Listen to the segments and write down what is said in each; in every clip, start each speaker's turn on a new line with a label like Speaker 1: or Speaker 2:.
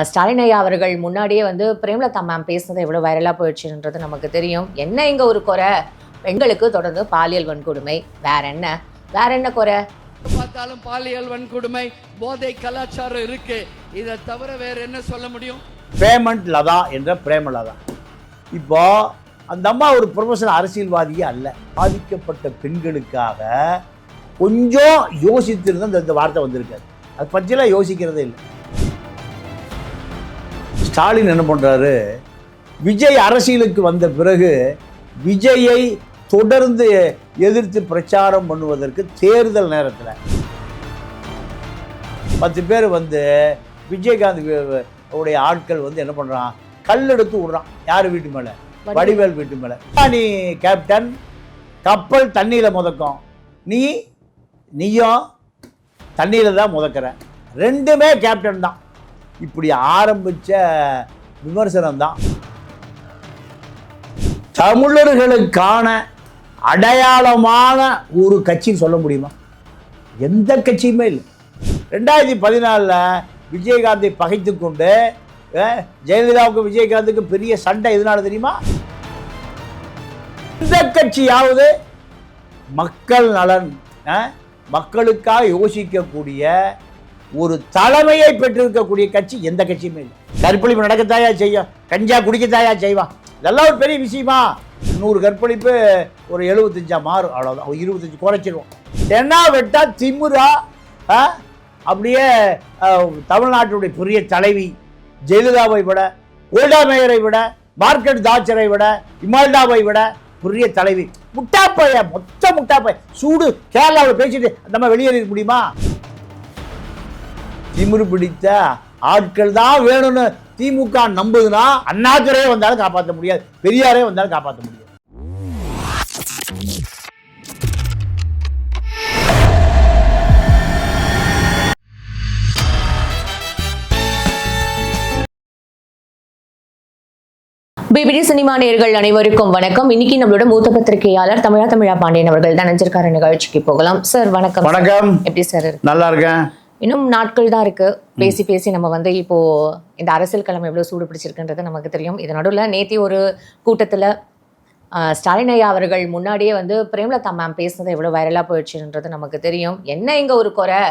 Speaker 1: ஸ்டாலின் ஐயா அவர்கள் முன்னாடியே வந்து பிரேமலதா மேம் பேசுனது எவ்வளோ வைரலாக போயிடுச்சுன்றது நமக்கு தெரியும். என்ன இங்கே ஒரு குறை, பெண்களுக்கு தொடர்ந்து பாலியல் வன்கொடுமை, வேற என்ன குறை?
Speaker 2: பார்த்தாலும் பாலியல் வன்கொடுமை, போதை கலாச்சாரம் இருக்கு. இதை தவிர வேற என்ன சொல்ல முடியும்?
Speaker 3: பேமெண்ட் லதா என்ற பிரேமலதா. இப்போ அந்த அம்மா ஒரு ப்ரொஃபஷனல் அரசியல்வாதியே அல்ல. பாதிக்கப்பட்ட பெண்களுக்காக கொஞ்சம் யோசித்திருந்த இந்த வார்த்தை வந்திருக்காரு. அது பற்றியெல்லாம் யோசிக்கிறதே இல்லை. ஸ்டாலின் என்ன பண்ணுறாரு, விஜய் அரசியலுக்கு வந்த பிறகு விஜயை தொடர்ந்து எதிர்த்து பிரச்சாரம் பண்ணுவதற்கு தேர்தல் நேரத்தில் 10 பேர் வந்து விஜயகாந்த் உடைய ஆட்கள் வந்து என்ன பண்ணுறான், கல் எடுத்து விடுறான். யார் வீட்டு மேலே? வடிவேல் வீட்டு மேலே. நீ கேப்டன், கப்பல் தண்ணியில் முதக்கும், நீயும் தண்ணியில் தான் முதக்கிற, ரெண்டுமே கேப்டன் தான். இப்படி ஆரம்பித்த விமர்சனம் தான். தமிழர்களுக்கான அடையாளமான ஒரு கட்சின்னு சொல்ல முடியுமா? எந்த கட்சியுமே இல்லை. 2014 விஜயகாந்தை பகைத்து கொண்டு ஜெயலலிதாவுக்கு விஜயகாந்துக்கு பெரிய சண்டை எதனால தெரியுமா? இந்த கட்சியாவது மக்கள் நலன், மக்களுக்காக யோசிக்கக்கூடிய ஒரு தலைமையை பெற்றிருக்கக்கூடிய கட்சி எந்த கட்சியுமே இல்லை. கற்பழிப்பு நடக்கத்தாயா செய்யும், கஞ்சா குடிக்கத்தாயா செய்வான். இதெல்லாம் ஒரு பெரிய விஷயமா? 100 கற்பழிப்பு ஒரு 75 மாறும், அவ்வளோதான். 25 குறைச்சிடுவோம். தென்னா வெட்டா திமுறா அப்படியே தமிழ்நாட்டுடைய பெரிய தலைவி ஜெயலலிதாவை விட, கோல்டா மேயரை விட, மார்க்கெட் தாச்சரை விட, இமால்டாவை விட பெரிய தலைவி. முட்டாப்பைய, மொத்த முட்டாப்பைய. சூடு கேரளாவில் பேசிட்டு நம்ம வெளியேற முடியுமா? திமிரு பிடித்த ஆட்கள் தான் வேணும்னு திமுக நம்புதுன்னா அண்ணாதுரை வந்தாலும் காப்பாற்ற முடியாது, பெரியாரே வந்தாலும் காப்பாற்ற முடியாது.
Speaker 1: பிபிடி சினிமா நேயர்கள் அனைவருக்கும் வணக்கம். இன்னைக்கு நம்மளோட மூத்த பத்திரிகையாளர் தமிழா பாண்டியன் அவர்கள் தான் நினைச்சிருக்காரு. நிகழ்ச்சிக்கு போகலாம். சார் வணக்கம்.
Speaker 3: வணக்கம்.
Speaker 1: எப்படி சார்?
Speaker 3: நல்லா இருக்கேன்.
Speaker 1: இன்னும் நாட்கள் தான் இருக்கு. பேசி நம்ம வந்து இப்போ இந்த அரசியல் களம் எவ்வளவு சூடு பிடிச்சிருக்குன்றது நமக்கு தெரியும். இது நடுவில் நேத்தி ஒரு கூட்டத்தில் ஸ்டாலின் ஐயா அவர்கள் முன்னாடியே வந்து பிரேமலதா மேம் பேசுனது எவ்வளவு வைரலாக போயிடுச்சுன்றது நமக்கு தெரியும். என்ன இங்க ஒரு குறை,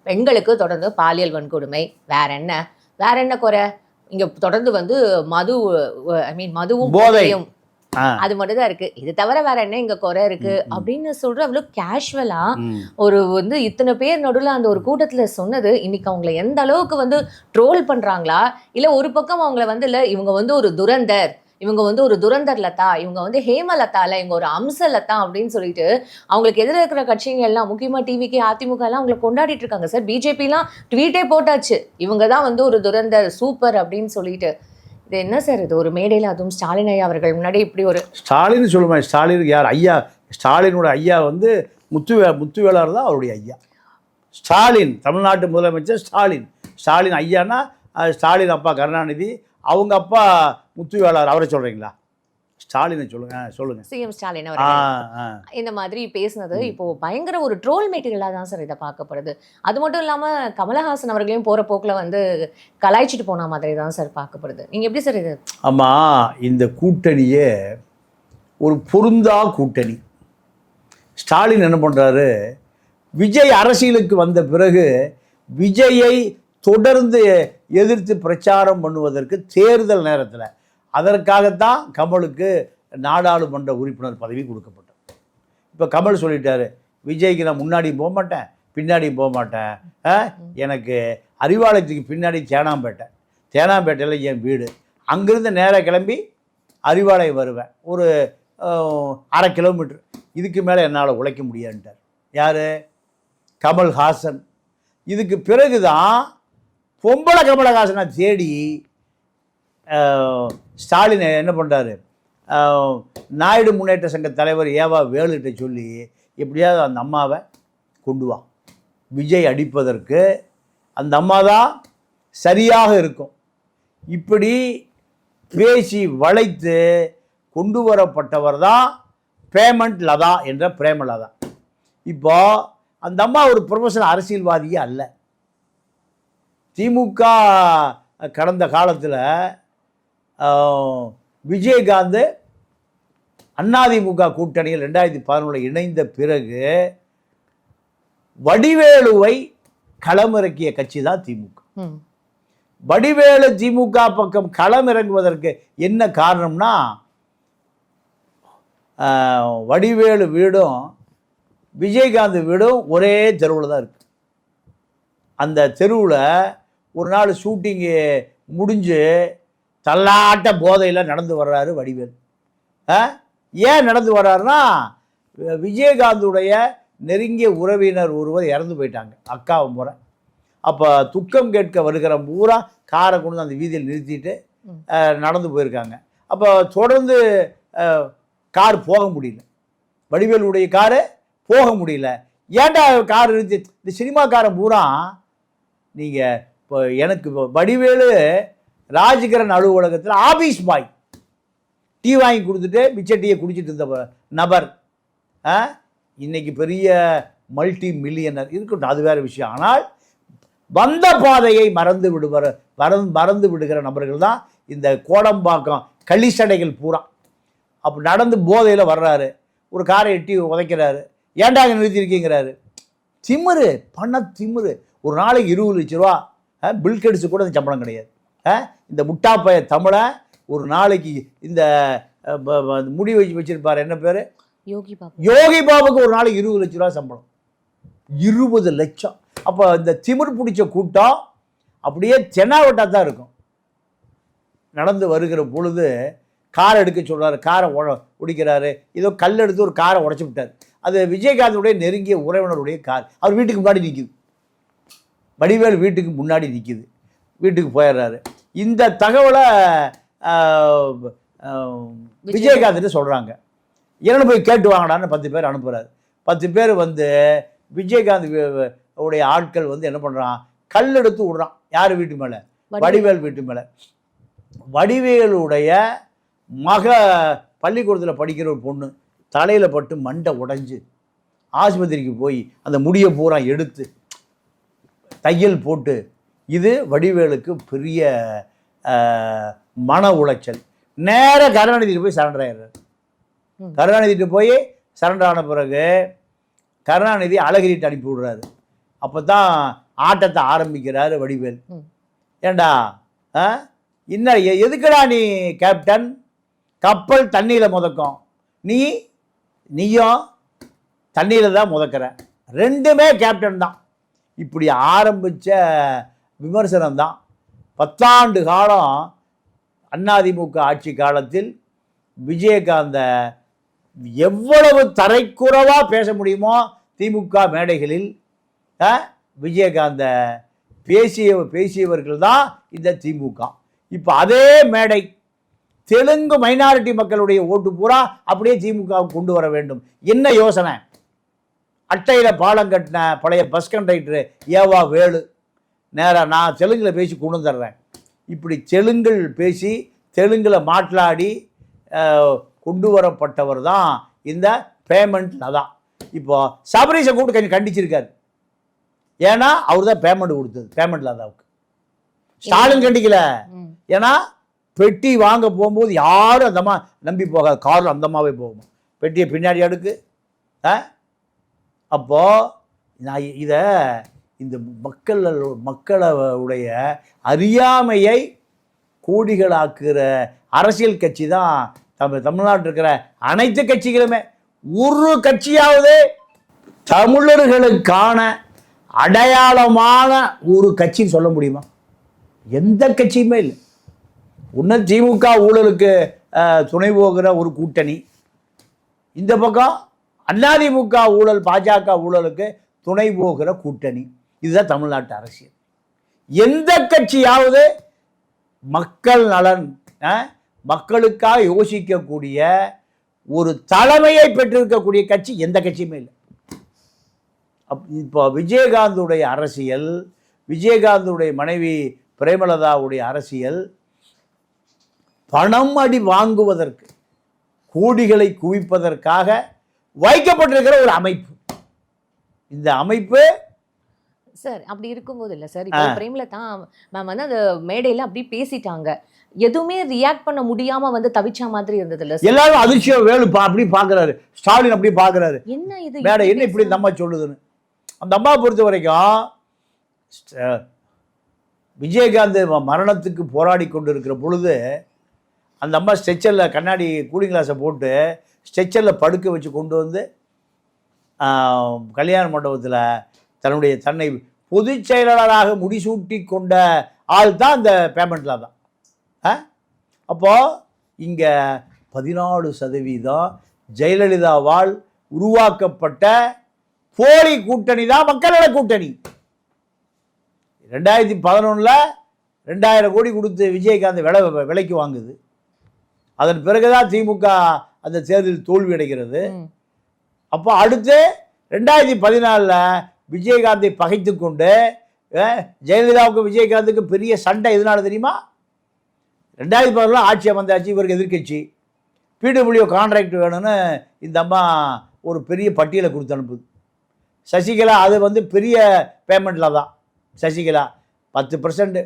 Speaker 1: பெண்களுக்கு தொடர்ந்து பாலியல் வன்கொடுமை, வேற என்ன குறை? இங்க தொடர்ந்து வந்து மதுவும் போதையும், அது மட்டும் தான் இருக்கு. இது தவிர வேற என்ன இங்க குறை இருக்கு அப்படின்னு சொல்ற அவ்வளவு கேஷுவலா ஒரு வந்து இத்தனை பேர் நடுவில் அந்த ஒரு கூட்டத்துல சொன்னது இன்னைக்கு அவங்களை எந்த அளவுக்கு வந்து ட்ரோல் பண்றாங்களா, இல்ல ஒரு பக்கம் அவங்கள வந்து இல்ல இவங்க வந்து ஒரு துரந்தர், இவங்க வந்து ஒரு துரந்தர் லதா, இவங்க வந்து ஹேமலதால இவங்க ஒரு அம்ச லதா அப்படின்னு சொல்லிட்டு அவங்களுக்கு எதிர இருக்கிற கட்சிங்க எல்லாம், முக்கியமா டிவிக்கு அதிமுக எல்லாம் அவங்களை கொண்டாடிட்டு இருக்காங்க. சார் பிஜேபி எல்லாம் ட்வீட்டே போட்டாச்சு, இவங்க தான் வந்து ஒரு துரந்தர் சூப்பர் அப்படின்னு சொல்லிட்டு. இது என்ன சார் இது ஒரு மேடையில், அதுவும் ஸ்டாலின் ஐயா அவர்கள் முன்னாடி இப்படி ஒரு
Speaker 3: ஸ்டாலின் சொல்லுமா? ஸ்டாலினுக்கு யார் ஐயா? ஸ்டாலினோட ஐயா வந்து முத்துவேலார் தான் அவருடைய ஐயா. ஸ்டாலின் தமிழ்நாட்டு முதலமைச்சர் ஸ்டாலின் ஐயானா ஸ்டாலின் அப்பா கருணாநிதி, அவங்க அப்பா முத்துவேலார். அவரை சொல்றீங்களா? ஸ்டாலினை சொல்லுங்க. சிஎம் ஸ்டாலின் அவர்கள் இந்த மாதிரி பேசுனது இப்போ பயங்கர ஒரு ட்ரோல் மெட்டீரியலாக தான் சார் இதை பார்க்கப்படுது. அது மட்டும் இல்லாமல் கமலஹாசன் அவர்களையும் போகிற போக்கில் வந்து கலாய்ச்சிட்டு போன மாதிரி தான் சார் பார்க்கப்படுது. நீங்கள் எப்படி சார் இது? ஆமாம், இந்த கூட்டணியே ஒரு பொருந்தா கூட்டணி. ஸ்டாலின் என்ன பண்ணுறாரு, விஜய் அரசியலுக்கு வந்த பிறகு விஜயை தொடர்ந்து எதிர்த்து பிரச்சாரம் பண்ணுவதற்கு தேர்தல் நேரத்தில், அதற்காகத்தான் கமலுக்கு நாடாளுமன்ற உறுப்பினர் பதவி கொடுக்கப்பட்டது. இப்போ கமல் சொல்லிட்டாரு, விஜய்க்கு நான் முன்னாடியும் போக மாட்டேன், பின்னாடியும் போக மாட்டேன், எனக்கு அறிவாலயத்துக்கு பின்னாடி தேனாம்பேட்டையில் என் வீடு, அங்கேருந்து நேராக கிளம்பி அறிவாலயம் வருவேன், ஒரு 1/2 கிலோமீட்டர், இதுக்கு மேலே என்னால் உழைக்க முடியாதுன்ட்டார். யார்? கமல்ஹாசன். இதுக்கு பிறகு தான் பொம்பளை கமலஹாசனை தேடி ஸ்டாலின் என்ன பண்ணுறாரு, நாயுடு முன்னேற்ற சங்க தலைவர் ஏவா வேலுகிட்ட சொல்லி எப்படியாவது அந்த அம்மாவை கொண்டு வா, விஜய் அடிப்பதற்கு அந்த அம்மா தான் சரியாக இருக்கும். இப்படி பேசி வளைத்து கொண்டு வரப்பட்டவர் தான் பேமெண்ட் லதா என்ற பிரேமலதா. இப்போ அந்த அம்மா ஒரு ப்ரொஃபஷனல் அரசியல்வாதியே அல்ல. திமுக கடந்த காலத்தில் விஜயகாந்த் அதிமுக கூட்டணியில் 2011 இணைந்த பிறகு வடிவேலுவை களமிறக்கிய கட்சி தான் திமுக. வடிவேலு திமுக பக்கம் களமிறங்குவதற்கு என்ன காரணம்னா, வடிவேலு வீடும் விஜயகாந்த் வீடும் ஒரே தெருவில் தான் இருக்கு. அந்த தெருவில் ஒரு நாள் ஷூட்டிங்கு முடிஞ்சு தள்ளாட்ட போதையில் நடந்து வர்றாரு வடிவேலு. ஏன் நடந்து வர்றாருன்னா, விஜயகாந்துடைய நெருங்கிய உறவினர் ஒருவர் இறந்து போயிட்டாங்க, அக்காவை முறை. அப்போ துக்கம் கேட்க வருகிற பூரா காரை கொண்டு அந்த வீதியில் நிறுத்திட்டு நடந்து போயிருக்காங்க. அப்போ தொடர்ந்து கார் போக முடியல, வடிவேலுடைய காரு போக முடியல. ஏன்டா கார் நிறுத்தி? இந்த சினிமாக்காரன் பூரா நீங்கள் இப்போ எனக்கு வடிவேலு ராஜகிரண் அலுவலகத்தில் ஆபீஸ் பாய் டீ வாங்கி கொடுத்துட்டு மிச்ச டீயை குடிச்சிட்டு இருந்த நபர் இன்னைக்கு பெரிய மல்டி மில்லியனர் இருக்கட்டும், அது வேறு விஷயம். ஆனால் வந்த பாதையை மறந்து விடுகிற நபர்கள் தான் இந்த கோடம்பாக்கம் களிசடைகள் பூரா. அப்போ நடந்து போதையில் வர்றாரு, ஒரு காரை எட்டி உதைக்கிறாரு. ஏன்டா அங்கே நிறுத்திருக்கீங்கிறாரு. திமிரு, பண திமிரு. ஒரு நாளைக்கு 20 லட்ச ரூபா பில் கேட்ஸு கூட இந்த சம்பளம் கிடையாது. இந்த முட்டாப்பைய தமிழை ஒரு நாளைக்கு இந்த முடி வச்சிருப்பார், என்ன பேர், யோகி பாபுக்கு ஒரு நாளைக்கு 20 லட்ச ரூபா சம்பளம். 20 லட்சம். அப்போ இந்த திமிர் பிடிச்ச கூட்டம் அப்படியே தென்னாவட்டா தான் இருக்கும். நடந்து வருகிற பொழுது காரை எடுக்க சொல்கிறாரு, காரை உடைக்கிறாரு. ஏதோ கல் எடுத்து ஒரு காரை உடச்சி விட்டார். அது விஜயகாந்துடைய நெருங்கிய உறவினருடைய கார். அவர் வீட்டுக்கு முன்னாடி நிற்குது, வடிவேல் வீட்டுக்கு முன்னாடி நிற்குது. வீட்டுக்கு போயிடுறாரு. இந்த தகவலை விஜயகாந்த் சொல்கிறாங்க. என்னென்னு போய் கேட்டு வாங்கடான்னு 10 பேர் அனுப்புகிறாரு. 10 பேர் வந்து விஜயகாந்த் உடைய ஆட்கள் வந்து என்ன பண்ணுறான், கல் எடுத்து விடுறான். யார் வீட்டு மேலே? வடிவேல் வீட்டு மேலே. வடிவேலுடைய பள்ளிக்கூடத்தில் படிக்கிற ஒரு பொண்ணு தலையில் பட்டு மண்டை உடைஞ்சு ஆஸ்பத்திரிக்கு போய் அந்த முடியை பூரா எடுத்து தையல் போட்டு, இது வடிவேலுக்கு பெரிய மன உளைச்சல். நேராக கருணாநிதிட்டு போய் சரண்டர் ஆயிடுறாரு. கருணாநிதிட்டு போய் சரண்டர் ஆன பிறகு கருணாநிதி அழகிரிட்டு அனுப்பி விடுறாரு. அப்போ தான் ஆட்டத்தை ஆரம்பிக்கிறாரு வடிவேல். ஏண்டா இன்னும் எதுக்குடா நீ கேப்டன், கப்பல் தண்ணியில் முதக்கும், நீயும் தண்ணியில் தான் முதக்கிற, ரெண்டுமே கேப்டன் தான். இப்படி ஆரம்பித்த விமர்சனம் தான் 10 ஆண்டு காலம் அதிமுக ஆட்சி காலத்தில் விஜயகாந்த எவ்வளவு தரைக்குறவாக பேச முடியுமோ திமுக மேடைகளில் விஜயகாந்த பேசியவர்கள் தான் இந்த திமுக. இப்போ அதே மேடை தெலுங்கு மைனாரிட்டி மக்களுடைய ஓட்டு பூரா அப்படியே திமுக கொண்டு வர வேண்டும். என்ன யோசனை? அட்டையில் பாலம் கட்டின பழைய பஸ் கண்டக்டரு ஏவா வேலு நேராக நான் தெலுங்கில் பேசி கொண்டு வந்துடுறேன். இப்படி தெலுங்கில் பேசி தெலுங்கில் மாట్లాடி கொண்டு வரப்பட்டவர் தான் இந்த பேமெண்ட் லதா. இப்போ சபரீஷை கூப்பிட்டு கொஞ்சம் கண்டிச்சிருக்காரு. ஏன்னா அவர் தான் பேமெண்ட் கொடுத்தது பேமெண்ட் லதாவுக்கு. ஸ்டாலின் கண்டிக்கல. ஏன்னா பெட்டி வாங்க போகும்போது யாரும் அந்தம்மா நம்பி போகாது, காரில் அந்தமாவே போகும், பெட்டியை பின்னாடி அடுக்கு. அப்போது நான் இதை இந்த மக்களுடைய அறியாமையை கோடிகளாக்குற அரசியல் கட்சி தான் தமிழ்நாட்டில் இருக்கிற அனைத்து கட்சிகளுமே. ஒரு கட்சியாவது தமிழர்களுக்கான அடையாளமான ஒரு கட்சின்னு சொல்ல முடியுமா? எந்த கட்சியுமே இல்லை. இன்னும் திமுக ஊழலுக்கு துணை போகிற ஒரு கூட்டணி, இந்த பக்கம் அதிமுக ஊழல் பாஜக ஊழலுக்கு துணை போகிற கூட்டணி. இதுதான் தமிழ்நாட்டு அரசியல். எந்த கட்சியாவது மக்கள் நலன், மக்களுக்காக யோசிக்கக்கூடிய ஒரு தலைமையை பெற்றிருக்கக்கூடிய கட்சி எந்த கட்சியுமே இல்லை. இப்போ விஜயகாந்துடைய அரசியல், விஜயகாந்துடைய மனைவி பிரேமலதாவுடைய அரசியல் பணம் அடி வாங்குவதற்கு, கோடிகளை குவிப்பதற்காக வைக்கப்பட்டிருக்கிற ஒரு அமைப்பு. இந்த அமைப்பு
Speaker 1: சார் அப்படி இருக்கும்போது இல்லை சார், இப்போ பிரேமலதா மேம் வந்து அந்த மேடையில் அப்படி பேசிட்டாங்க, எதுவுமே ரியாக்ட் பண்ண முடியாம வந்து தவிச்ச மாதிரி இருந்தது இல்லை சார்?
Speaker 3: எல்லாரும் அதிர்ச்சியம் வேலு அப்படி பார்க்குறாரு, ஸ்டாலின் அப்படி பார்க்குறாரு,
Speaker 1: என்ன இது
Speaker 3: மேடம் என்ன இப்படி இந்த அம்மா சொல்லுதுன்னு. அந்த அம்மா பொறுத்த வரைக்கும் விஜயகாந்த் மரணத்துக்கு போராடி கொண்டு இருக்கிற பொழுது அந்த அம்மா ஸ்ட்ரெச்சரில் கண்ணாடி கூலிங் கிளாஸை போட்டு ஸ்ட்ரெச்சரில் படுக்க வச்சு கொண்டு வந்து கல்யாண மண்டபத்தில் தன்னை பொதுச் செயலாளராக முடிசூட்டி கொண்ட ஆள் தான் இந்த பேமெண்ட்டில் தான். அப்போது இங்கே 14% ஜெயலலிதாவால் உருவாக்கப்பட்ட போலி கூட்டணி தான் மக்கள் நல கூட்டணி. 2011 2000 கோடி கொடுத்து விஜயகாந்த் விலைக்கு வாங்குது. அதன் பிறகுதான் திமுக அந்த தேர்தலில் தோல்வி அடைகிறது. அப்போ அடுத்து 2014 விஜயகாந்தை பகைத்து கொண்டு ஜெயலலிதாவுக்கு விஜயகாந்துக்கு பெரிய சண்டை எதனால தெரியுமா? 2014 ஆட்சி வந்தாச்சு, இவருக்கு எதிர்கட்சி, பிடபிள்யூ கான்ட்ராக்ட் வேணும்னு இந்த அம்மா ஒரு பெரிய பட்டியலை கொடுத்து அனுப்புது. சசிகலா அது வந்து பெரிய பேமெண்ட்டில் தான். சசிகலா 10%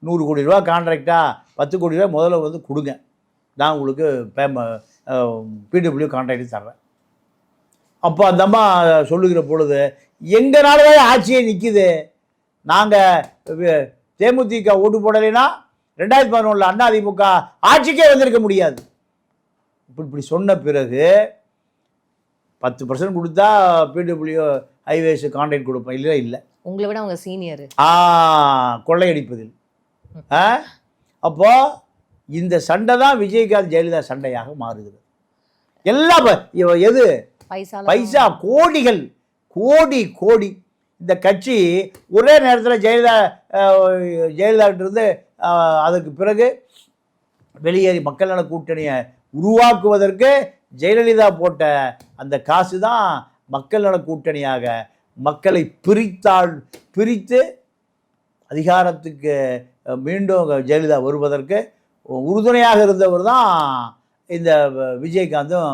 Speaker 3: 100 கோடி ரூபா கான்ட்ராக்டாக 10 கோடி ரூபா முதல்ல வந்து கொடுங்க, நான் உங்களுக்கு பிடபிள்யூ கான்ட்ராக்ட் தர்றேன். அப்போ அந்த அம்மா சொல்லுகிற பொழுது எங்களால ஆட்சியே நிற்கிது, நாங்கள் தேமுதிக ஓட்டு போடலைன்னா 2011 அதிமுக ஆட்சிக்கே வந்திருக்க முடியாது. இப்படி சொன்ன பிறகு 10% கொடுத்தா பிடபிள்யூ ஹைவேஸ் கான்ட்ராக்ட் கொடுப்பேன், இல்லை
Speaker 1: உங்களை விட அவங்க சீனியர்
Speaker 3: கொள்ளையடிப்பதில். அப்போ இந்த சண்டை தான் விஜயகாந்த் ஜெயலலிதா சண்டையாக மாறுகிறது. எல்லாம் எது பைசா, கோடிகள், கோடி. இந்த கட்சி ஒரே நேரத்தில் ஜெயலலிதாவிட்ட இருந்து அதுக்கு பிறகு வெளியேறி மக்கள் நல கூட்டணியை உருவாக்குவதற்கு ஜெயலலிதா போட்ட அந்த காசு தான் மக்கள் நல கூட்டணியாக மக்களை பிரித்து அதிகாரத்துக்கு மீண்டும் ஜெயலலிதா வருவதற்கு உறுதுணையாக இருந்தவர் தான் இந்த விஜயகாந்தும்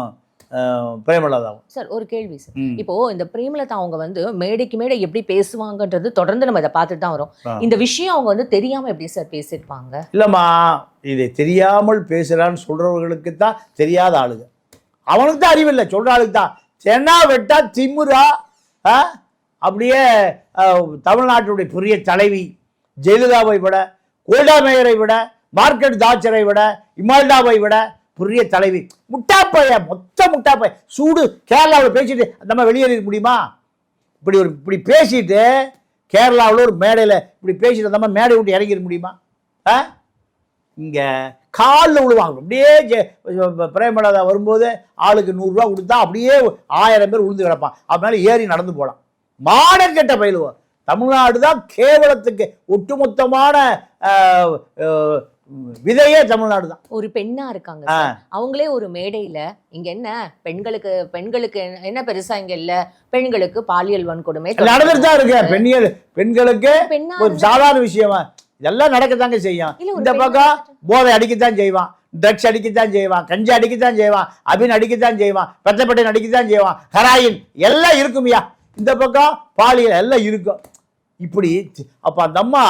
Speaker 3: பிரேமலதாவும்.
Speaker 1: சார் ஒரு கேள்வி சார், இப்போ இந்த பிரேமலதா அவங்க வந்து மேடைக்கு மேடை எப்படி பேசுவாங்கன்றது தொடர்ந்து நம்ம இதை பார்த்துட்டு தான் வரோம். இந்த விஷயம் அவங்க வந்து தெரியாம எப்படி சார் பேசியிருப்பாங்க?
Speaker 3: இல்லைம்மா, இதை தெரியாமல் பேசுகிறான்னு சொல்றவர்களுக்கு தான் தெரியாத ஆளுங்க, அவனுக்கு தான் அறிவில்லை, சொல்ற ஆளுக்கு தான். தென்னா வெட்டா திமுறா அப்படியே தமிழ்நாட்டுடைய பெரிய தலைவி ஜெயலலிதாவை விட, கோல்டா மேயரை விட, மார்க்கெட் தாச்சரை விட, இமால்டாவை விட பெரிய தலைவி, முட்டாப்பைய, மொத்த முட்டாப்பைய, சூடு. கேரளாவில் பேசிட்டு நம்ம வெளியேற முடியுமா? இப்படி பேசிட்டு கேரளாவில் ஒரு மேடையில் இப்படி பேசிட்டு நம்ம மேடை விட்டு இறங்கிட முடியுமா? இங்கே காலில் விழுவாங்க. அப்படியே பிரேமலதா வரும்போது ஆளுக்கு 100 ரூபா கொடுத்தா அப்படியே 1000 பேர் விழுந்து கிடப்பான். அதனால ஏறி நடந்து போகலாம். மானம் கெட்ட பயிலுவோம். தமிழ்நாடு தான் கேவலத்துக்கு ஒட்டுமொத்தமான விதையே தமிழ்நாடு தான்.
Speaker 1: ஒரு பெண்ணா இருக்காங்க, அவங்களே ஒரு மேடையில இங்க என்ன பெண்களுக்கு என்ன பெருசா இங்க இல்ல, பெண்களுக்கு பாலியல் வன்கொடுமை
Speaker 3: நடந்துட்டு தான் இருக்கு. பெண்களுக்கு ஒரு சாதாரண விஷயமா இதெல்லாம் நடக்கத்தாங்க செய்யும். இந்த பக்கம் போதை அடிக்கத்தான் செய்வான், ட்ரக்ஸ் அடிக்கத்தான் செய்வான், கஞ்சா அடிக்கத்தான் செய்வான், அபின் அடிக்கத்தான் செய்வான், பெத்தப்பட்டன் அடிக்கத்தான் செய்வான், ஹெராயின் எல்லாம் இருக்குமையா. இந்த பக்கம் பாலியல் எல்லாம் இருக்கும். இப்படி அப்ப அந்த அம்மா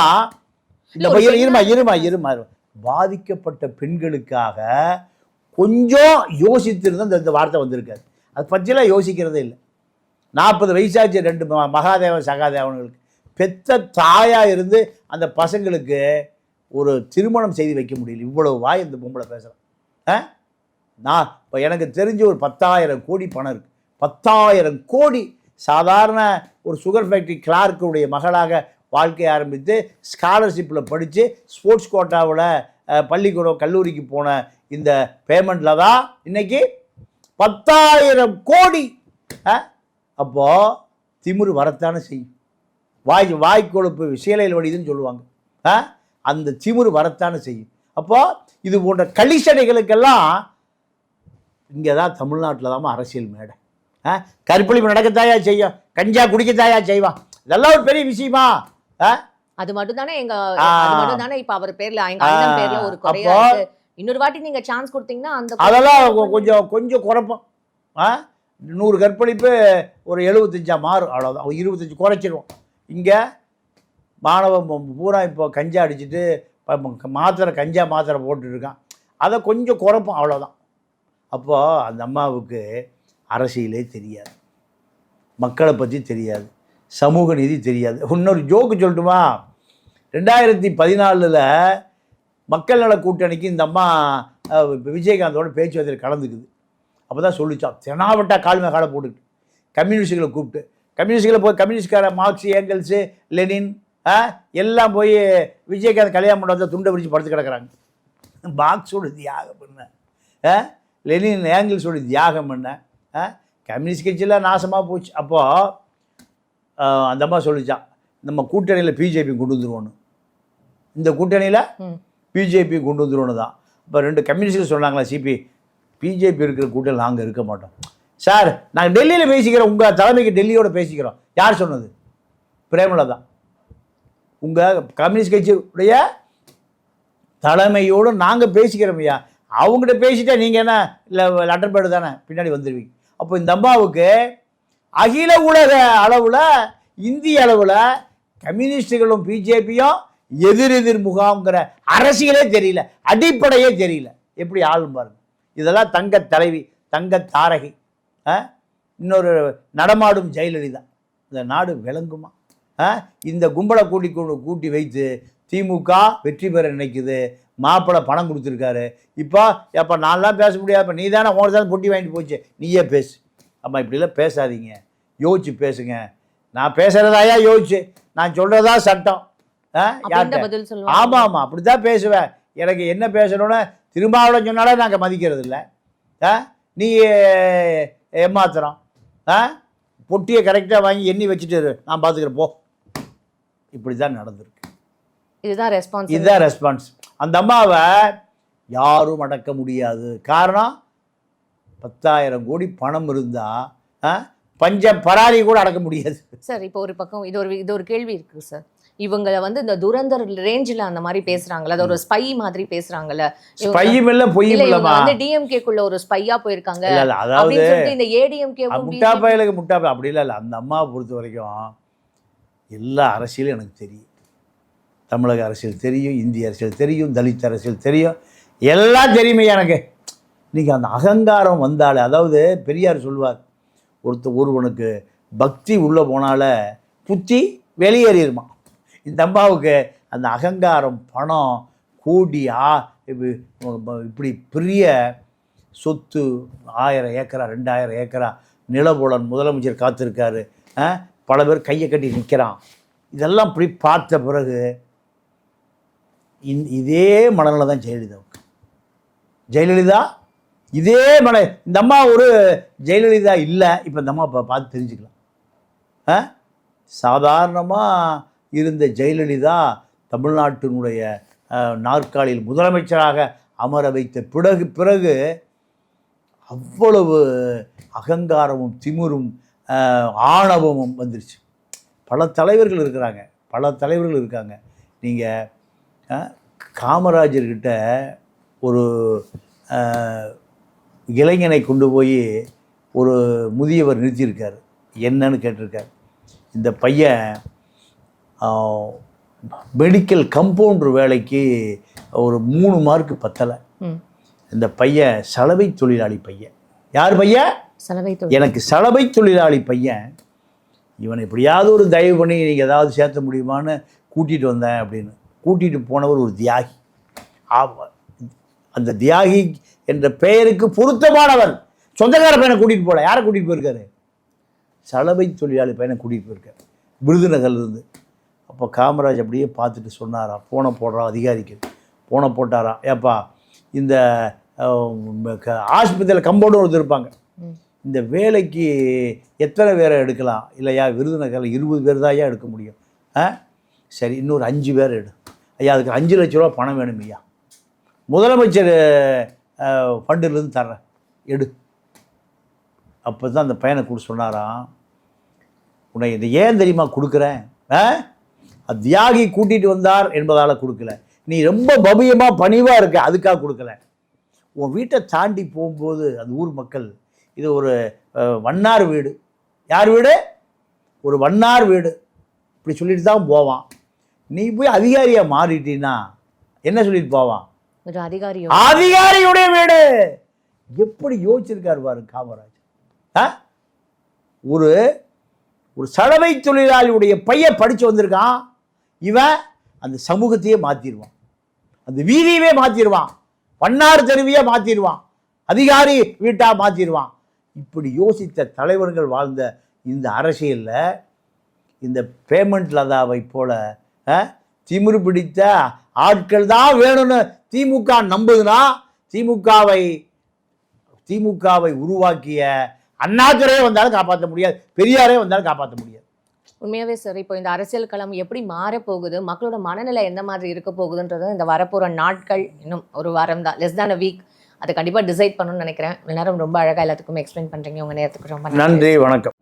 Speaker 3: இந்த இருமா பாதிக்கப்பட்ட பெண்களுக்காக கொஞ்சம் யோசித்திருந்தா இந்த வார்த்தை வந்திருக்காது. அது பற்றியெல்லாம் யோசிக்கிறதே இல்லை. 40 வயசாச்சு 2 மகாதேவன் சகாதேவன்களுக்கு பெத்த தாயாக இருந்து அந்த பசங்களுக்கு ஒரு திருமணம் செய்து வைக்க முடியல. இவ்வளவு வாய் இந்த பொம்பளை பேசுகிறேன். நான் இப்போ எனக்கு தெரிஞ்ச ஒரு 10,000 கோடி பணம் இருக்குது. 10,000 கோடி சாதாரண ஒரு சுகர் ஃபேக்ட்ரி கிளார்க்குடைய மகளாக வாழ்க்கை ஆரம்பித்து ஸ்காலர்ஷிப்பில் படித்து ஸ்போர்ட்ஸ் கோட்டாவில் பள்ளிக்கூடம் கல்லூரிக்கு போன இந்த பேமெண்ட்டில் தான் இன்றைக்கி 10,000 கோடி. அப்போது திமிரு வரத்தானே செய்யும். வாய்க்கொழுப்பு விஷயலையில் வடிதுன்னு சொல்லுவாங்க. அந்த திமிரு வரத்தானே செய்யும். அப்போது இது போன்ற களிச்சடைகளுக்கெல்லாம் இங்கே தான் தமிழ்நாட்டில் தான் அரசியல் மேடை. கற்பழிப்பு நடக்கத்தாயா செய்யும், கஞ்சா குடிக்கத்தாயா செய்வான். இதெல்லாம் ஒரு பெரிய விஷயமா?
Speaker 1: அது மட்டும் தானே இப்ப அவர் பேர்ல அண்ணன் பேர்ல ஒரு குறையா இருக்கு. இன்னொரு வாட்டி நீங்க சான்ஸ் கொடுத்தீங்கன்னா
Speaker 3: அதெல்லாம் கொஞ்சம் குறைப்போம். 100 கற்பழிப்பு ஒரு 75 மாறும், அவ்வளோதான். 25 குறைச்சிடுவோம். இங்கே மாணவன் பூரா இப்போ கஞ்சா அடிச்சுட்டு கஞ்சா மாத்திரை போட்டுருக்கான். அதை கொஞ்சம் குறைப்போம், அவ்வளோதான். அப்போது அந்த அம்மாவுக்கு அரசியலே தெரியாது, மக்களை பற்றி தெரியாது, சமூக நீதி தெரியாது. இன்னொரு ஜோக்கு சொல்லட்டுமா? 2014 மக்கள் நல கூட்டணிக்கு இந்த அம்மா விஜயகாந்தோட பேச்சுவார்த்தையில் கலந்துக்குது. அப்போ தான் சொல்லிச்சான், தெனாவட்டா கால்மே காலை போட்டுக்கிட்டு கம்யூனிஸ்டுகளை கூப்பிட்டு, கம்யூனிஸ்டுகளை போய் கம்யூனிஸ்ட்கார மார்க்ஸ், ஏங்கல்ஸு, லெனின் எல்லாம் போய் விஜயகாந்த் கல்யாண மண்டபத்தை துண்டை பிடிச்சி படுத்து கிடக்கிறாங்க. மார்க்ஸோட தியாகம் பண்ண, லெனின் ஏங்கிள்ஸோட தியாகம் பண்ண, கம்யூனிஸ்ட் கட்சியெல்லாம் நாசமாக போச்சு. அப்போது அந்த அம்மா சொல்லிச்சான், நம்ம கூட்டணியில் பிஜேபி கொண்டு வந்துருவோன்னு, இந்த கூட்டணியில் பிஜேபி கொண்டு வந்துருவோன்னு தான். இப்போ 2 கம்யூனிஸ்டில் சொன்னாங்களா, பிஜேபி இருக்கிற கூட்டணியில் நாங்கள் இருக்க மாட்டோம் சார், நாங்கள் டெல்லியில் பேசிக்கிறோம், உங்கள் தலைமைக்கு டெல்லியோட பேசிக்கிறோம். யார் சொன்னது? பிரேமலதா தான். உங்கள் கம்யூனிஸ்ட் கட்சியுடைய தலைமையோடு நாங்கள் பேசிக்கிறோம் ஐயா, அவங்ககிட்ட பேசிட்டா நீங்கள் என்ன இல்லை லெட்டர் பேடு தானே பின்னாடி வந்துடுவீங்க. அப்போ இந்த அம்மாவுக்கு அகில உலக அளவில், இந்திய அளவில் கம்யூனிஸ்டுகளும் பிஜேபியும் எதிரெதிர் முகாம்ங்கிற அரசியலே தெரியல, அடிப்படையே தெரியல. எப்படி ஆளும் பாருங்க. இதெல்லாம் தங்க தலைவி, தங்க தாரகை, இன்னொரு நடமாடும் ஜெயலலிதா. இந்த நாடு விளங்குமா? இந்த கும்பலை கூட்டி வைத்து திமுக வெற்றி பெற நினைக்குது. மாப்பிள்ளை பணம் கொடுத்துருக்காரு. இப்போ எப்போ நான்லாம் பேச முடியாது, இப்போ நீ தானே ஓனதான் பொட்டி வாங்கிட்டு போச்சு, நீயே பேசு. அம்மா இப்படிலாம் பேசாதீங்க, யோசிச்சு பேசுங்க. நான் பேசுகிறதாயா யோசிச்சு, நான் சொல்கிறதா சட்டம். ஆமாம் ஆமாம், அப்படி தான் பேசுவேன். எனக்கு என்ன பேசணும்னு திருமாவளவன் சொன்னாலே நாங்கள் மதிக்கிறது இல்லை. நீ ஏமாத்துறோம், பொட்டியை கரெக்டாக வாங்கி எண்ணி வச்சுட்டு நான் பார்த்துக்கிறேன் போ. இப்படி தான் நடந்திருக்கு. இதுதான் ரெஸ்பான்ஸ். அந்த அம்மாவை யாரும் அடக்க முடியாது. காரணம், 10,000 கோடி பணம் இருந்தால் பஞ்ச பராரி கூட அடக்க முடியாது
Speaker 1: சார். இப்போ ஒரு பக்கம் இது ஒரு கேள்வி இருக்கு சார். இவங்க வந்து இந்த துரந்தர் ரேஞ்சில் அந்த மாதிரி பேசுறாங்கல்ல, அது ஒரு ஸ்பை மாதிரி பேசுறாங்கல்ல.
Speaker 3: ஸ்பையும் இல்ல பொய்யும் இல்லமா,
Speaker 1: வந்து டிஎம்கே குள்ள ஒரு ஸ்பையா போயிருக்காங்க.
Speaker 3: அதாவது
Speaker 1: இந்த ஏடிஎம்கே
Speaker 3: முட்டா பயலுக்கு முட்டா அப்படி இல்லை. அந்த அம்மாவை பொறுத்த வரைக்கும் எல்லா அரசியலும் எனக்கு தெரியும். தமிழக அரசியல் தெரியும், இந்திய அரசியல் தெரியும், தலித் அரசியல் தெரியும், எல்லாம் தெரியுமே எனக்கு. நீங்கள் அந்த அகங்காரம் வந்தாலே, அதாவது பெரியார் சொல்வார், ஒருவனுக்கு பக்தி உள்ளே போனால புத்தி வெளியேறிடுமா. இந்த அம்மாவுக்கு அந்த அகங்காரம், பணம், கூடி இப்படி பெரிய சொத்து, 1000 ஏக்கரா 2000 ஏக்கரா நிலபுலன், முதலமைச்சர் காத்திருக்காரு, பல பேர் கையை கட்டி நிற்கிறான். இதெல்லாம் இப்படி பார்த்த பிறகு இதே மனநிலை தான் ஜெயலலிதா இதே மன. இந்த அம்மா ஒரு ஜெயலலிதா இல்லை. இப்போ இந்த அம்மா பார்த்து தெரிஞ்சுக்கலாம். சாதாரணமாக இருந்த ஜெயலலிதா தமிழ்நாட்டினுடைய நாற்காலியில் முதலமைச்சராக அமர வைத்த பிறகு அவ்வளவு அகங்காரமும் திமிரும் ஆணவமும் வந்துருச்சு. பல தலைவர்கள் இருக்காங்க. நீங்கள் காமராஜர்கிட்ட ஒரு இளைஞனை கொண்டு போய் ஒரு முதியவர் நிறுத்தியிருக்கார். என்னன்னு கேட்டிருக்கார். இந்த பையன் மெடிக்கல் கம்பவுண்டர் வேலைக்கு ஒரு 3 மார்க்கு பத்தலை. இந்த பையன் சலவை தொழிலாளி பையன். யார் பையன்? எனக்கு சலவை தொழிலாளி பையன். இவனை எப்படியாவது ஒரு தயவு பண்ணி நீங்கள் ஏதாவது சேர்த்த முடியுமான்னு கூட்டிகிட்டு வந்தேன் அப்படின்னு. கூட்டிகிட்டு போனவர் ஒரு தியாகி. அந்த தியாகி என்ற பெயருக்கு பொருத்தமானவர். சொந்தக்கார பையனை கூட்டிகிட்டு போகல. யாரை கூட்டிகிட்டு போயிருக்காரு? சலவை தொழிலாளி பையனை கூட்டிகிட்டு போயிருக்காரு, விருதுநகர்லேருந்து. அப்போ காமராஜ் அப்படியே பார்த்துட்டு சொன்னாராம், போனை போடுறா அதிகாரிக்கு. போனை போட்டாராம், ஏப்பா இந்த ஆஸ்பத்திரியில் கம்பவுண்டர் ஒருத்தர் இருப்பாங்க, இந்த வேலைக்கு எத்தனை பேரை எடுக்கலாம்? இல்லையா, விருதுநகரில் 20 பேர் தான் ஐயா எடுக்க முடியும். சரி, இன்னொரு 5 பேர் எடு ஐயா, அதுக்கு 5 லட்ச ரூபா பணம் வேணும் ஐயா, முதலமைச்சர் ஃபண்டிலேருந்து தர்றேன், எடு. அப்போ தான் அந்த பையனை கூட சொன்னாராம், உன்னை இதை ஏன் தெரியுமா கொடுக்குறேன்? தியாகி கூட்டிகிட்டு வந்தார் என்பதால் கொடுக்கல, நீ ரொம்ப பவியமாக பணிவாக இருக்க அதுக்காக கொடுக்கல. உன் வீட்டை தாண்டி போகும்போது அந்த ஊர் மக்கள் இது ஒரு வண்ணார் வீடு. யார் வீடு? ஒரு வண்ணார் வீடு. இப்படி சொல்லிட்டு தான் போவான். நீ போய் அதிகாரியா மாறிட்டீன்னா என்ன சொல்லிட்டு போவான்?
Speaker 1: ஒரு அதிகாரியோ
Speaker 3: அதிகாரியுடைய வீடு. எப்படி யோசிச்சிருக்காரு பாரு காமராஜ். ஒரு ஒரு சலவை தொழிலாளியுடைய பையன் படிச்சு வந்திருக்கான், இவன் அந்த சமூகத்தையே மாத்திடுவான், அந்த வீதியவே மாத்திடுவான், பன்னார் தெருவியே மாத்திடுவான், அதிகாரி வீட்டா மாத்திடுவான். இப்படி யோசித்த தலைவர்கள் வாழ்ந்த இந்த அரசியலில் இந்த பேமெண்ட் லதாவை போல திமிரு பிடித்த ஆட்கள் தான் வேணும்னு திமுக நம்புதுன்னா திமுகவை உருவாக்கிய அண்ணாதுரையே வந்தாலும் காப்பாற்ற முடியாது, பெரியாரே வந்தாலும் காப்பாற்ற முடியாது.
Speaker 1: உண்மையாவே சார், இப்போ இந்த அரசியல் களம் எப்படி மாறப்போகுது, மக்களோட மனநிலை எந்த மாதிரி இருக்க போகுதுன்றது இந்த வரப்போகிற நாட்கள், இன்னும் ஒரு வாரம் தான், லெஸ் தேன் அ வீக், அதை கண்டிப்பாக டிசைட் பண்ணணும்னு நினைக்கிறேன். எல்லாரும் ரொம்ப அழகாக எல்லாத்துக்கும் எக்ஸ்பிளைன் பண்ணுறீங்க. உங்கள் நேரத்துக்கு ரொம்ப
Speaker 3: நன்றி, வணக்கம்.